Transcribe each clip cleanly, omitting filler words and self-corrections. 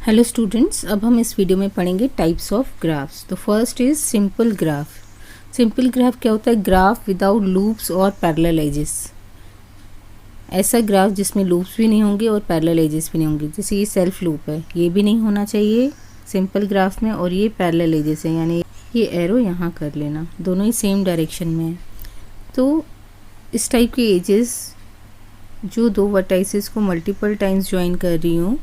Hello students, अब हम इस वीडियो में पढ़ेंगे टाइप्स ऑफ ग्राफ्स। तो first is simple graph. Simple graph क्या होता है? ग्राफ विदाउट लूप्स और पैरेलल एजेस। ऐसा ग्राफ जिसमें लूप्स भी नहीं होंगे और पैरेलल एजेस भी नहीं होंगे। जैसे ये सेल्फ लूप है, ये भी नहीं होना चाहिए सिंपल ग्राफ में, और ये पैरेलल एजेस है, यानी ये एरो यहाँ कर लेना, दोनों ही सेम डायरेक्शन में है। तो इस टाइप के एजेस जो दो वर्टाइसेस को मल्टीपल टाइम्स ज्वाइन कर रही हूँ,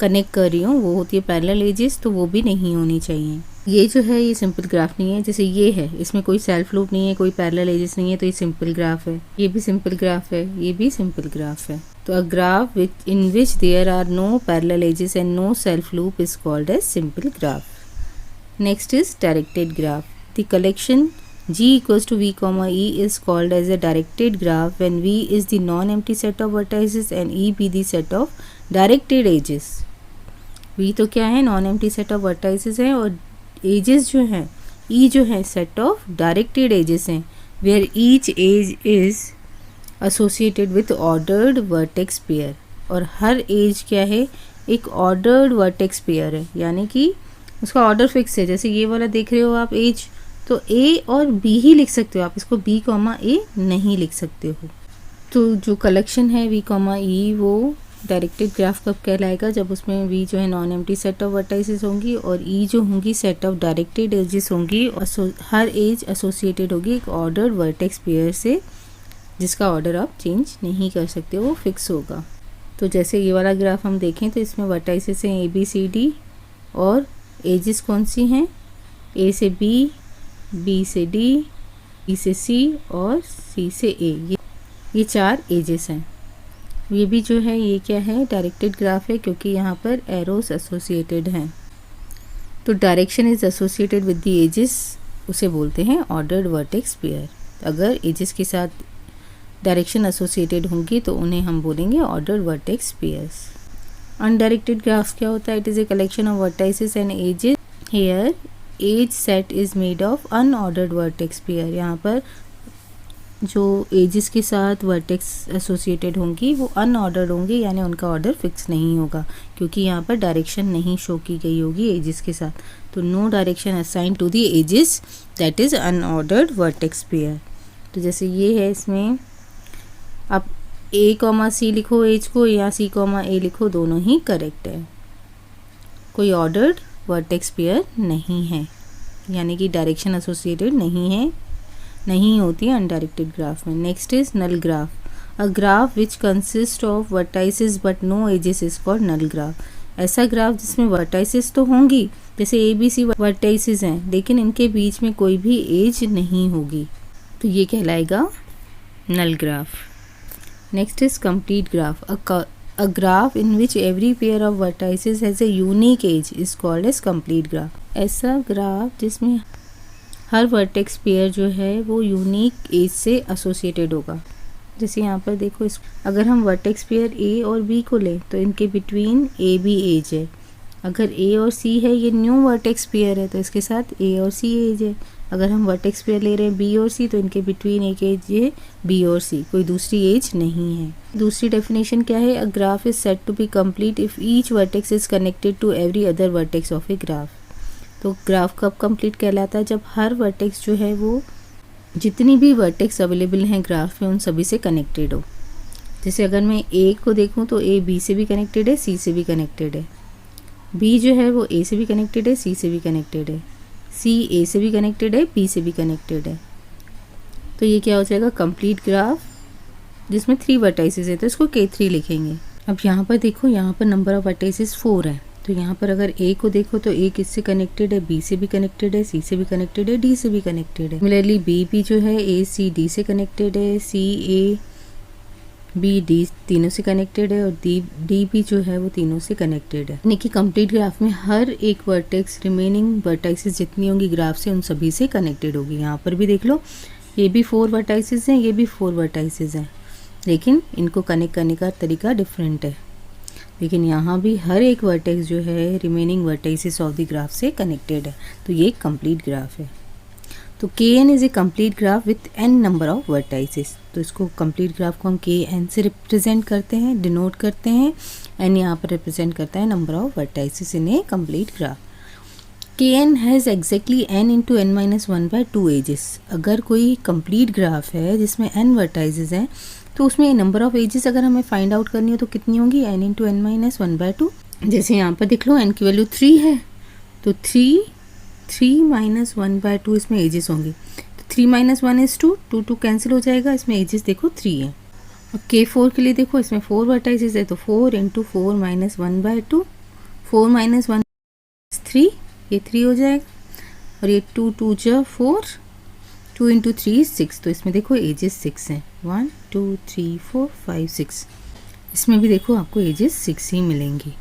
कनेक्ट कर रही हूँ, वो होती है पैरेलल एजेस, तो वो भी नहीं होनी चाहिए। ये जो है ये सिंपल ग्राफ नहीं है। जैसे ये है, इसमें कोई सेल्फ लूप नहीं है, कोई पैरेलल एजेस नहीं है, तो ये सिंपल ग्राफ है। ये भी सिंपल ग्राफ है, ये भी सिंपल ग्राफ है। तो a graph in which there are no parallel edges and no self loop is called as simple graph. Next is directed graph. The collection G equals to V comma E is called as a directed graph when V is the non-empty set of vertices and E be the set of directed edges. V तो क्या है? Non empty set of vertices है, और edges जो हैं E जो है set of directed edges हैं, where each edge is associated with ordered vertex pair. और हर एज क्या है? एक ऑर्डर्ड वर्टेक्स पेयर है, यानी कि उसका ऑर्डर फिक्स है। जैसे ये वाला देख रहे हो आप एज, तो A और B ही लिख सकते हो आप, इसको B कॉमा A नहीं लिख सकते हो। तो जो कलेक्शन है V कॉमा E वो डायरेक्टेड ग्राफ कब कहलाएगा? जब उसमें V जो है non empty set of vertices होंगी और E जो होंगी सेट ऑफ डायरेक्टेड एजेस होंगी, और हर एज एसोसिएटेड होगी एक ऑर्डर वर्टेक्स पेयर से, जिसका ऑर्डर आप चेंज नहीं कर सकते, वो फिक्स होगा। तो जैसे ये वाला ग्राफ हम देखें तो इसमें वर्टाइसेस हैं ABCD, और एजेस कौन सी हैं? A से B, B से D, B से C और C से A। ये चार एजेस हैं। ये भी जो है ये क्या है? डायरेक्टेड ग्राफ है, क्योंकि यहाँ पर एरोस एसोसिएटेड हैं। तो direction is associated with the edges, उसे बोलते हैं ऑर्डर्ड वर्टेक्स पेयर। अगर एजेस के साथ डायरेक्शन एसोसिएटेड होंगी तो उन्हें हम बोलेंगे ordered vertex pairs. Undirected graph क्या होता है? It is a collection of vertices and edges. Here edge set is made of unordered vertex pair. यहाँ पर जो एजेस के साथ वर्टेक्स एसोसिएटेड होंगी वो अनऑर्डर्ड होंगी, यानी उनका ऑर्डर फिक्स नहीं होगा, क्योंकि यहाँ पर डायरेक्शन नहीं शो की गई होगी एजेस के साथ। तो no direction assign to the edges, that is unordered vertex pair. तो जैसे ये है, इसमें आप A कॉमा C लिखो एज को, या C कॉमा A लिखो, दोनों ही करेक्ट है। कोई ऑर्डर्ड वर्टेक्स पेयर नहीं है, यानी कि डायरेक्शन एसोसिएटेड नहीं होती है अनडायरेक्टेड ग्राफ में। Next is null graph. A graph which consist of vertices but no edges is called null graph. ऐसा ग्राफ जिसमें वर्टाइसेस तो होंगी, जैसे ABC वर्टाइसेस हैं, लेकिन इनके बीच में कोई भी एज नहीं होगी, तो ये कहलाएगा null graph. Next is complete graph. A graph in which every pair of vertices has a unique edge is called as complete graph. ऐसा ग्राफ जिसमें हर वर्टेक्स पेयर जो है वो यूनिक एज से एसोसिएटेड होगा। जैसे यहाँ पर देखो, अगर हम वर्टेक्स पेयर A और B को लें तो इनके बिटवीन AB एज है। अगर A और C है, ये न्यू वर्टेक्स पेयर है, तो इसके साथ A और C एज है। अगर हम वर्टेक्स पेयर ले रहे हैं B और C, तो इनके बिटवीन एक एज है B और C, कोई दूसरी एज नहीं है। दूसरी डेफिनेशन क्या है? A graph is set to be complete if each vertex is connected to every other vertex of a graph. तो ग्राफ कब कंप्लीट कहलाता है? जब हर वर्टेक्स जो है वो जितनी भी वर्टेक्स अवेलेबल हैं ग्राफ में उन सभी से कनेक्टेड हो। जैसे अगर मैं A को देखूँ तो A B से भी कनेक्टेड है, C से भी कनेक्टेड है। B जो है वो A से भी कनेक्टेड है, C से भी कनेक्टेड है। C A से भी कनेक्टेड है, B से भी कनेक्टेड है। तो ये क्या हो जाएगा? कंप्लीट ग्राफ, जिसमें 3 वर्टाइसेस है, तो इसको K3 लिखेंगे। अब यहाँ पर देखो, यहाँ पर नंबर ऑफ वर्टाइसेस 4 है। तो यहाँ पर अगर A को देखो तो A किससे कनेक्टेड है? B से भी कनेक्टेड है, C से भी कनेक्टेड है, D से भी कनेक्टेड है। सिमिलरली B भी जो है A C D से कनेक्टेड है, C A B D तीनों से कनेक्टेड है, और D भी जो है वो तीनों से कनेक्टेड है। यानी कि कंप्लीट ग्राफ में हर एक वर्टेक्स रिमेनिंग वर्टाइसेस जितनी होंगी ग्राफ से उन सभी से कनेक्टेड होगी। यहाँ पर भी देख लो, ये भी 4 वर्टाइसेस हैं, ये भी 4 वर्टाइसेस हैं, लेकिन इनको कनेक्ट करने का तरीका डिफरेंट है। लेकिन यहाँ भी हर एक वर्टेक्स जो है remaining vertices of the graph से कनेक्टेड है, तो ये कंप्लीट ग्राफ है। तो Kn is a complete graph with n number of vertices. तो इसको कंप्लीट ग्राफ को हम के एन से रिप्रेजेंट करते हैं, डिनोट करते हैं। एन यहाँ पर रिप्रेजेंट करता है number of vertices in a complete graph. K n has exactly n into n minus one by two edges. अगर कोई कंप्लीट ग्राफ है जिसमें एन वर्टाइसेस हैं तो उसमें नंबर ऑफ एजेस अगर हमें फाइंड आउट करनी हो तो कितनी होंगी, n into n minus one by two. जैसे यहाँ पर देख लो एन की वैल्यू 3 है तो 3 माइनस वन बाय टू इसमें एजेस होंगी। तो 3 माइनस वन इज़ 2, 2 कैंसिल हो जाएगा, इसमें एजेस देखो 3 है। और K4 के लिए देखो इसमें 4 वर्टाइसेस है तो 4 into 4 minus one by to, 4 minus 1 3, ये 3 हो जाएगा। और ये 2 2 जा 4, 2 इंटू 3 6, तो इसमें देखो एजेस 6 हैं, 1 2 3 4 5 6। इसमें भी देखो आपको एजेस 6 ही मिलेंगी।